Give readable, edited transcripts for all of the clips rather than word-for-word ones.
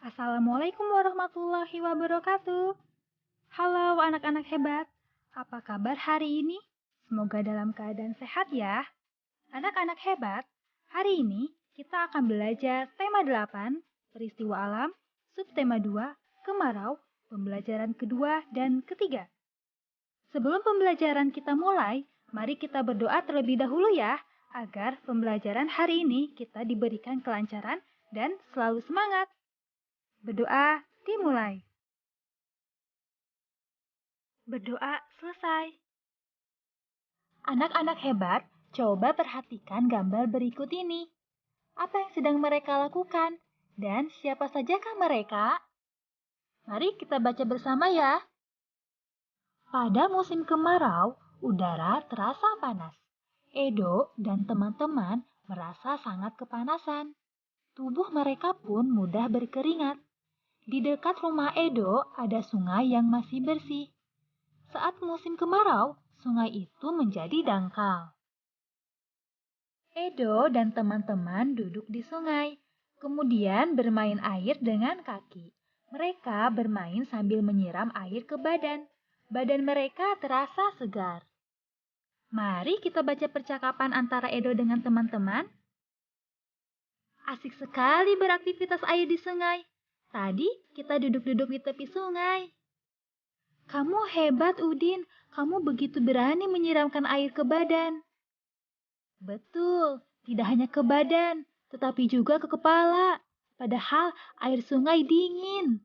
Assalamualaikum warahmatullahi wabarakatuh. Halo anak-anak hebat, apa kabar hari ini? Semoga dalam keadaan sehat ya. Anak-anak hebat, hari ini kita akan belajar tema 8, peristiwa alam, subtema 2, kemarau, pembelajaran kedua dan ketiga. Sebelum pembelajaran kita mulai, mari kita berdoa terlebih dahulu ya, agar pembelajaran hari ini kita diberikan kelancaran dan selalu semangat. Berdoa dimulai. Berdoa selesai. Anak-anak hebat, coba perhatikan gambar berikut ini. Apa yang sedang mereka lakukan? Dan siapa sajakah mereka? Mari kita baca bersama ya. Pada musim kemarau, udara terasa panas. Edo dan teman-teman merasa sangat kepanasan. Tubuh mereka pun mudah berkeringat. Di dekat rumah Edo ada sungai yang masih bersih. Saat musim kemarau, sungai itu menjadi dangkal. Edo dan teman-teman duduk di sungai, kemudian bermain air dengan kaki. Mereka bermain sambil menyiram air ke badan. Badan mereka terasa segar. Mari kita baca percakapan antara Edo dengan teman-teman. Asik sekali beraktivitas air di sungai. Tadi kita duduk-duduk di tepi sungai. Kamu hebat, Udin. Kamu begitu berani menyiramkan air ke badan. Betul, tidak hanya ke badan, tetapi juga ke kepala. Padahal air sungai dingin.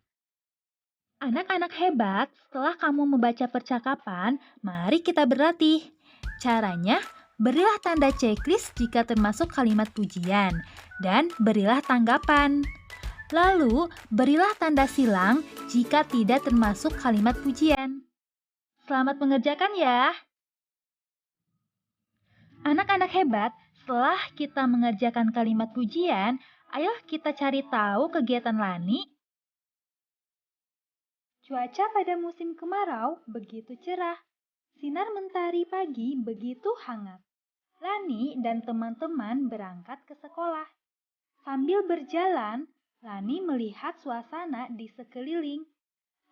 Anak-anak hebat, setelah kamu membaca percakapan, mari kita berlatih. Caranya, berilah tanda checklist jika termasuk kalimat pujian, dan berilah tanggapan. Lalu, berilah tanda silang jika tidak termasuk kalimat pujian. Selamat mengerjakan ya. Anak-anak hebat, setelah kita mengerjakan kalimat pujian, ayo kita cari tahu kegiatan Lani. Cuaca pada musim kemarau begitu cerah. Sinar mentari pagi begitu hangat. Lani dan teman-teman berangkat ke sekolah. Sambil berjalan, Lani melihat suasana di sekeliling.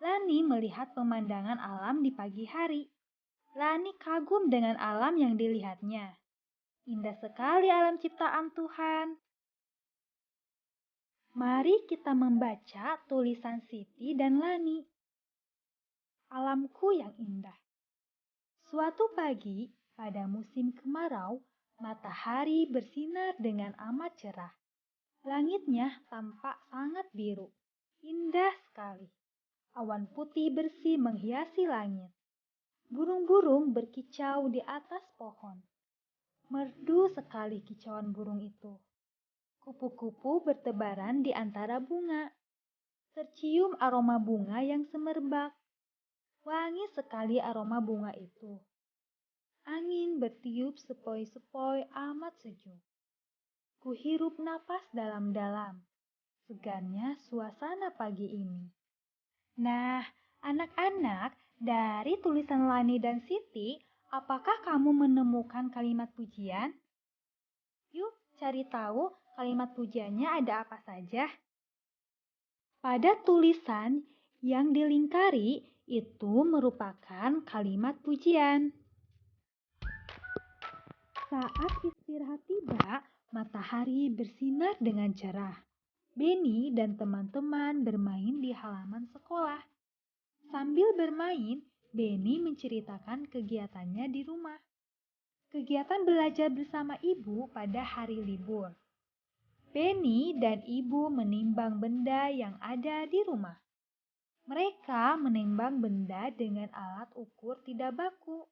Lani melihat pemandangan alam di pagi hari. Lani kagum dengan alam yang dilihatnya. Indah sekali alam ciptaan Tuhan. Mari kita membaca tulisan Siti dan Lani. Alamku yang indah. Suatu pagi, pada musim kemarau, matahari bersinar dengan amat cerah. Langitnya tampak sangat biru, indah sekali. Awan putih bersih menghiasi langit. Burung-burung berkicau di atas pohon. Merdu sekali kicauan burung itu. Kupu-kupu bertebaran di antara bunga. Tercium aroma bunga yang semerbak. Wangi sekali aroma bunga itu. Angin bertiup sepoi-sepoi amat sejuk. Kuhirup napas dalam-dalam. Segarnya suasana pagi ini. Nah, anak-anak, dari tulisan Lani dan Siti, apakah kamu menemukan kalimat pujian? Yuk, cari tahu kalimat pujiannya ada apa saja. Pada tulisan yang dilingkari itu merupakan kalimat pujian. Saat istirahat tiba, matahari bersinar dengan cerah. Beni dan teman-teman bermain di halaman sekolah. Sambil bermain, Beni menceritakan kegiatannya di rumah. Kegiatan belajar bersama ibu pada hari libur. Beni dan ibu menimbang benda yang ada di rumah. Mereka menimbang benda dengan alat ukur tidak baku.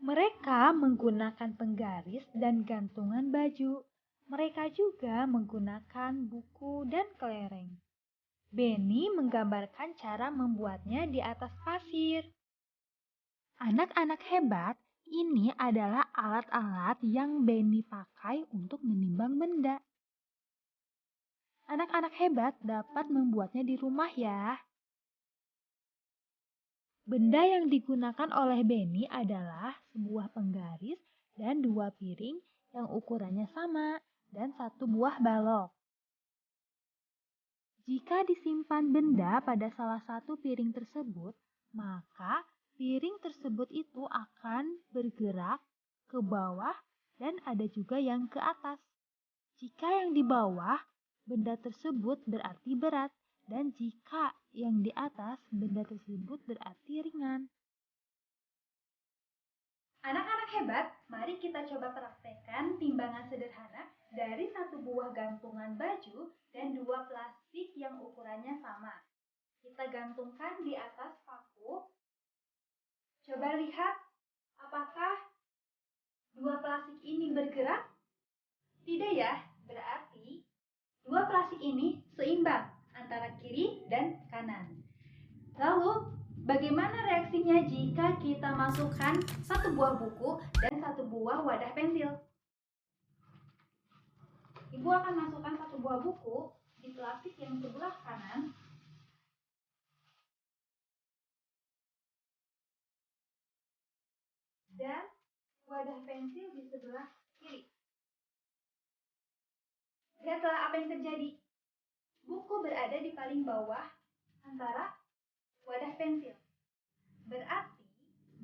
Mereka menggunakan penggaris dan gantungan baju. Mereka juga menggunakan buku dan kelereng. Beni menggambarkan cara membuatnya di atas pasir. Anak-anak hebat, ini adalah alat-alat yang Beni pakai untuk menimbang benda. Anak-anak hebat dapat membuatnya di rumah ya. Benda yang digunakan oleh Beni adalah sebuah penggaris dan 2 piring yang ukurannya sama dan 1 buah balok. Jika disimpan benda pada salah satu piring tersebut, maka piring tersebut itu akan bergerak ke bawah dan ada juga yang ke atas. Jika yang di bawah, benda tersebut berarti berat, dan jika yang di atas, benda tersebut berarti ringan. Anak-anak hebat, mari kita coba praktekkan timbangan sederhana dari satu buah gantungan baju dan dua plastik yang ukurannya sama. Kita gantungkan di atas paku. Coba lihat, apakah dua plastik ini bergerak? Tidak ya, berarti dua plastik ini seimbang antara kiri dan kanan. Lalu, bagaimana reaksinya jika kita masukkan satu buah buku dan satu buah wadah pensil? Ibu akan masukkan satu buah buku di plastik yang sebelah kanan dan wadah pensil di sebelah kiri. Lihatlah apa yang terjadi. Buku berada di paling bawah antara wadah pensil. Berarti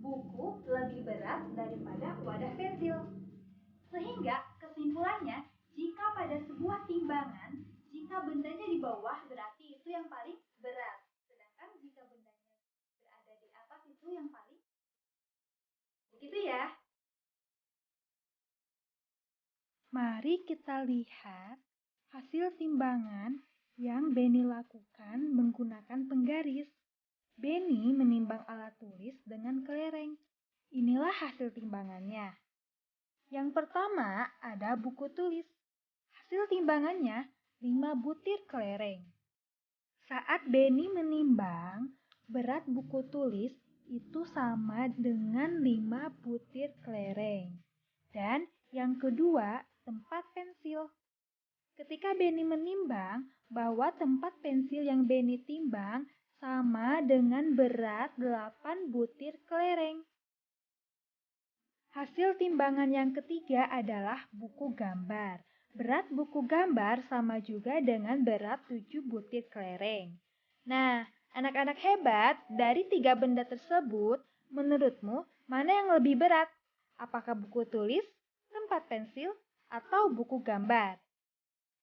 buku lebih berat daripada wadah pensil. Sehingga kesimpulannya, jika pada sebuah timbangan, jika bendanya di bawah berarti itu yang paling berat. Sedangkan jika bendanya berada di atas itu yang paling begitu ya. Mari kita lihat hasil timbangan yang Beni lakukan menggunakan penggaris. Beni menimbang alat tulis dengan kelereng. Inilah hasil timbangannya. Yang pertama ada buku tulis. Hasil timbangannya 5 butir kelereng. Saat Beni menimbang, berat buku tulis itu sama dengan 5 butir kelereng. Dan yang kedua, tempat pensil. Ketika Beni menimbang bahwa tempat pensil yang Beni timbang sama dengan berat 8 butir kelereng. Hasil timbangan yang ketiga adalah buku gambar. Berat buku gambar sama juga dengan berat 7 butir kelereng. Nah, anak-anak hebat, dari 3 benda tersebut, menurutmu mana yang lebih berat? Apakah buku tulis, tempat pensil, atau buku gambar?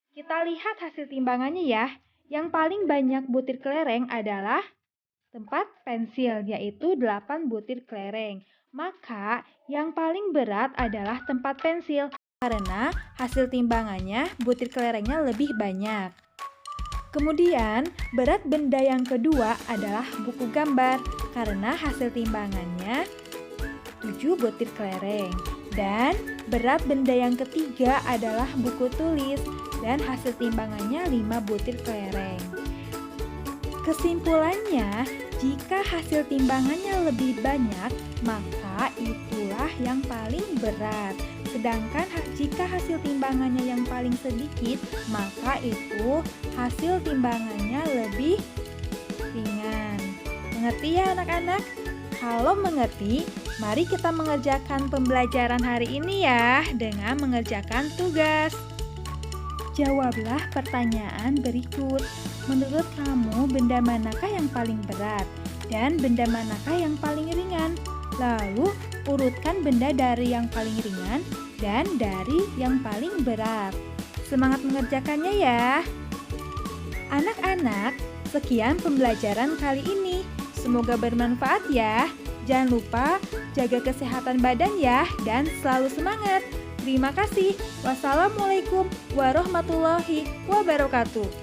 Kita lihat hasil timbangannya ya. Yang paling banyak butir kelereng adalah tempat pensil, yaitu 8 butir kelereng. Maka yang paling berat adalah tempat pensil, karena hasil timbangannya butir kelerengnya lebih banyak. Kemudian, berat benda yang kedua adalah buku gambar, karena hasil timbangannya 7 butir kelereng. Dan berat benda yang ketiga adalah buku tulis, dan hasil timbangannya 5 butir kelereng. Kesimpulannya, jika hasil timbangannya lebih banyak, maka itulah yang paling berat. Sedangkan jika hasil timbangannya yang paling sedikit, maka itu hasil timbangannya lebih ringan. Mengerti ya anak-anak? Kalau mengerti, mari kita mengerjakan pembelajaran hari ini ya dengan mengerjakan tugas. Jawablah pertanyaan berikut. Menurut kamu, benda manakah yang paling berat? Dan benda manakah yang paling ringan? Lalu, urutkan benda dari yang paling ringan dan dari yang paling berat. Semangat mengerjakannya ya! Anak-anak, sekian pembelajaran kali ini. Semoga bermanfaat ya. Jangan lupa jaga kesehatan badan ya dan selalu semangat. Terima kasih. Wassalamualaikum warahmatullahi wabarakatuh.